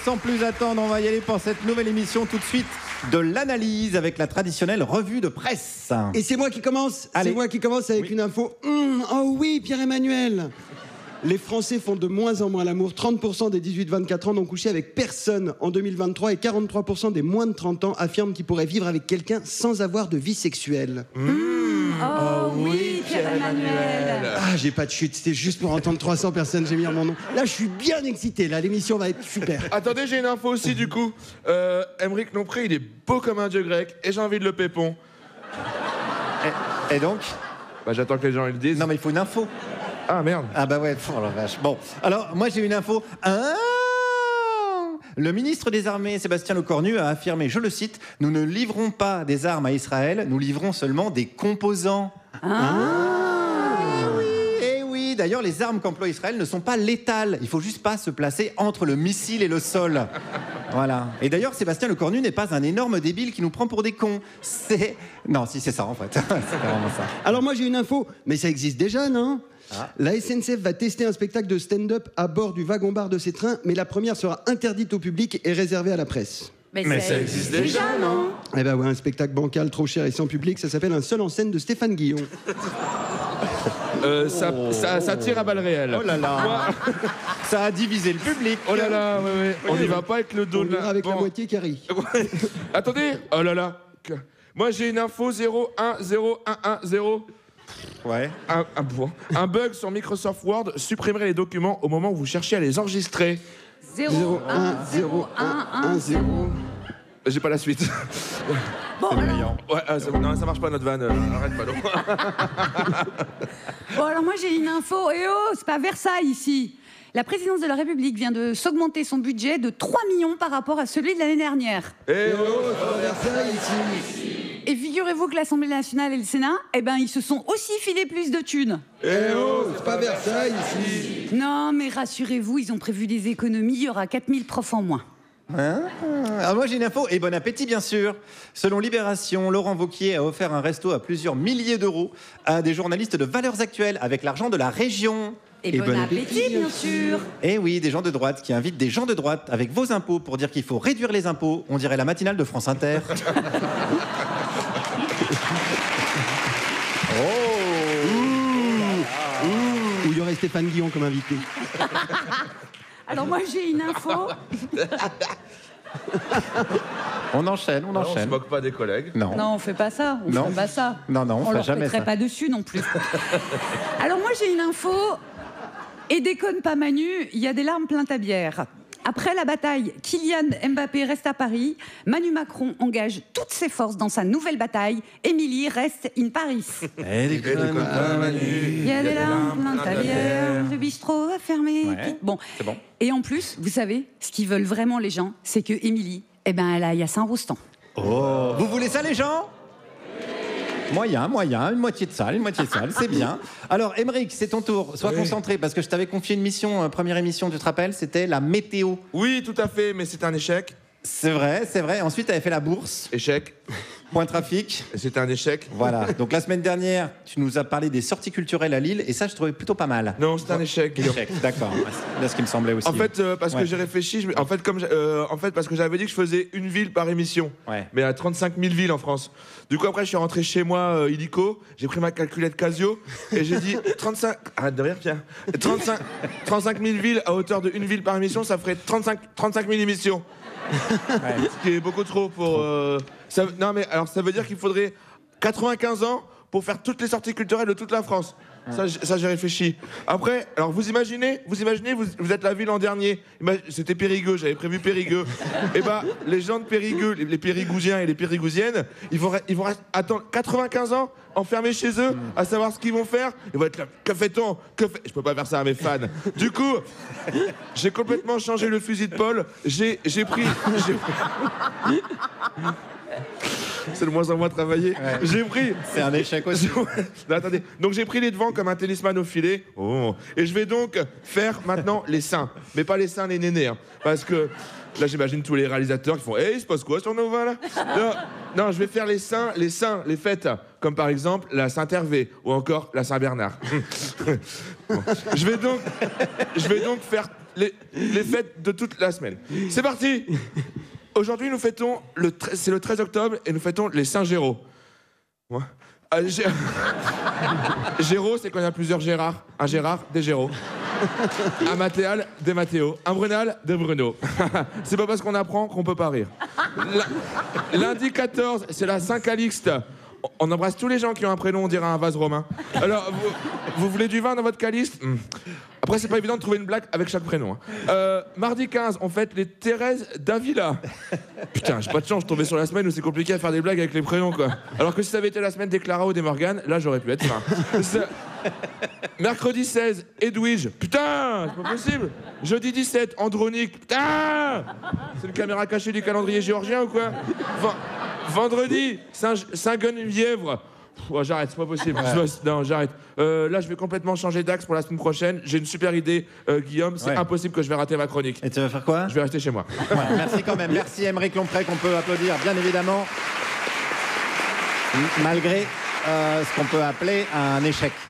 sans plus attendre, on va y aller pour cette nouvelle émission tout de suite de l'analyse avec la traditionnelle revue de presse. Et c'est moi qui commence. Allez. C'est moi qui commence avec une info. Oh oui, Pierre-Emmanuel. Les Français font de moins en moins l'amour. 30% des 18-24 ans n'ont couché avec personne en 2023 et 43% des moins de 30 ans affirment qu'ils pourraient vivre avec quelqu'un sans avoir de vie sexuelle. Oh oui, Pierre-Emmanuel. Ah, j'ai pas de chute, c'était juste pour entendre 300 personnes gémir mon nom. Là, je suis bien excité, là, l'émission va être super. Attendez, j'ai une info aussi du coup. Aymeric Lompré, il est beau comme un dieu grec et j'ai envie de le pépon. Et donc? Bah j'attends que les gens le disent. Non mais il faut une info. Ah merde. Ah bah ouais, oh la vache. Bon, alors moi j'ai une info. Le ministre des Armées, Sébastien Lecornu, a affirmé, je le cite, « Nous ne livrons pas des armes à Israël, nous livrons seulement des composants. » Eh oui, d'ailleurs, les armes qu'emploie Israël ne sont pas létales. Il faut juste pas se placer entre le missile et le sol. Voilà. Et d'ailleurs, Sébastien Lecornu n'est pas un énorme débile qui nous prend pour des cons. C'est... Non, si, c'est ça, en fait. C'est vraiment ça. Alors moi, j'ai une info, mais ça existe déjà, non ? La SNCF va tester un spectacle de stand-up à bord du wagon-bar de ses trains, mais la première sera interdite au public et réservée à la presse. Mais ça existe déjà, non? Eh ben ouais, un spectacle bancal trop cher et sans public, ça s'appelle Un seul en scène de Stéphane Guillon. Ça tire à balles réelles. Oh là là. Ça a divisé le public. Oh là là, ouais. On n'y va pas avec le dos On de ira avec la moitié qui rit. Attendez. Oh là là. Moi j'ai une info 010110. Ouais. Un bug sur Microsoft Word supprimerait les documents au moment où vous cherchez à les enregistrer. 010110. J'ai pas la suite. Bon, alors, Ouais, non, ça marche pas notre vanne. Arrête pas, non. bon, alors moi j'ai une info. Eh oh, c'est pas Versailles ici. La présidence de la République vient de s'augmenter son budget de 3 millions par rapport à celui de l'année dernière. Eh oh, Versailles ici. Et figurez-vous que l'Assemblée nationale et le Sénat, eh ben, ils se sont aussi filés plus de thunes. Eh oh, c'est pas Versailles ici. Non, mais rassurez-vous, ils ont prévu des économies. Il y aura 4000 profs en moins. Alors moi j'ai une info, et bon appétit bien sûr. Selon Libération, Laurent Wauquiez a offert un resto à plusieurs milliers d'euros à des journalistes de Valeurs Actuelles avec l'argent de la région. Et bon appétit, bien sûr. Eh oui, des gens de droite qui invitent des gens de droite avec vos impôts pour dire qu'il faut réduire les impôts. On dirait la matinale de France Inter. Où il y aurait Stéphane Guillon comme invité. Alors moi j'ai une info. On enchaîne. on se moque pas des collègues. Non. Non, on fait pas ça. On Non. fait pas ça. Non, on fait leur jamais mettrait ça. pas dessus non plus. Alors moi j'ai une info. Et déconne pas Manu, il y a des larmes plein ta bière. Après la bataille, Kylian Mbappé reste à Paris. Manu Macron engage toutes ses forces dans sa nouvelle bataille. Émilie reste in Paris. Il y a des larmes plein ta bière. Le bistrot va fermer. Ouais, Bon. c'est bon. Et en plus, vous savez, ce qu'ils veulent vraiment les gens, c'est que Émilie, eh ben, elle aille à Saint-Roustan. Oh. Vous voulez ça les gens ? Moyen, une moitié de salle, c'est bien. Alors, Aymeric, c'est ton tour. Sois concentré, parce que je t'avais confié une mission, première émission, tu te rappelles, c'était la météo. Oui, tout à fait, mais c'est un échec. C'est vrai. Ensuite, tu avais fait la bourse, Échec. point trafic. Et c'était un échec. Voilà. Donc, la semaine dernière, tu nous as parlé des sorties culturelles à Lille, et ça, je trouvais plutôt pas mal. Non, c'est un échec. Échec, d'accord. C'est ce qui me semblait aussi. En fait, parce Ouais. que j'ai réfléchi, parce que j'avais dit que je faisais une ville par émission. Ouais. Mais à 35 000 villes en France. Du coup, après, je suis rentré chez moi, illico, j'ai pris ma calculette Casio, et j'ai dit 35... Arrête de rire, Pierre. 35 000 villes à hauteur de une ville par émission, ça ferait 35 000 émissions. Ouais. Ce qui est beaucoup trop pour... Non, mais alors, ça veut dire qu'il faudrait 95 ans pour faire toutes les sorties culturelles de toute la France. Ça, j'ai réfléchi. Après, alors vous imaginez, vous êtes la ville en dernier. C'était Périgueux, j'avais prévu Périgueux. Et bah, les gens de Périgueux, les Périgousiens et les Périgousiennes, ils vont attendre 95 ans enfermés chez eux, à savoir ce qu'ils vont faire. Ils vont être là, que fait-on ? Je peux pas faire ça à mes fans. Du coup, j'ai complètement changé le fusil de Paul. J'ai pris... C'est de moins en moins travaillé. Ouais. J'ai pris... C'est un échec aussi. Non, attendez. Donc j'ai pris les devants comme un tennisman au filet. Oh. Et je vais donc faire maintenant les seins. Mais pas les seins, les nénés. Hein. Parce que là, j'imagine tous les réalisateurs qui font « Hey, il se passe quoi sur Nova, là ?» Non, je vais faire les seins, les fêtes. Comme par exemple la Saint-Hervé ou encore la Saint-Bernard. Bon. Je vais donc faire les fêtes de toute la semaine. C'est parti. Aujourd'hui, nous fêtons, c'est le 13 octobre, et nous fêtons les Saint-Géraud. Ouais. Géraud, c'est quand il y a plusieurs Gérard. Un Gérard, des Géraud. Un Mathéal, des Mathéo. Un Brunal, des Bruno. C'est pas parce qu'on apprend qu'on peut pas rire. Lundi 14, c'est la Saint-Calixte. On embrasse tous les gens qui ont un prénom, on dirait un vase romain. Alors, vous voulez du vin dans votre calice? Après, c'est pas évident de trouver une blague avec chaque prénom. Mardi 15, on fête les Thérèse d'Avila. Putain, j'ai pas de chance, je tombais sur la semaine où c'est compliqué à faire des blagues avec les prénoms, quoi. Alors que si ça avait été la semaine des Clara ou des Morgane, là, j'aurais pu être fin. Mercredi 16, Edwige. Putain, c'est pas possible. Jeudi 17, Andronique. Putain, c'est une caméra cachée du calendrier géorgien ou quoi? Vendredi, Saint-Genevièvre. Ouais, j'arrête, c'est pas possible. Non, j'arrête. Là, je vais complètement changer d'axe pour la semaine prochaine. J'ai une super idée, Guillaume. C'est impossible que je vais rater ma chronique. Et tu vas faire quoi? Je vais rester chez moi. Ouais, merci quand même. Merci Aymeric Lompré, qu'on peut applaudir, bien évidemment. Malgré ce qu'on peut appeler un échec.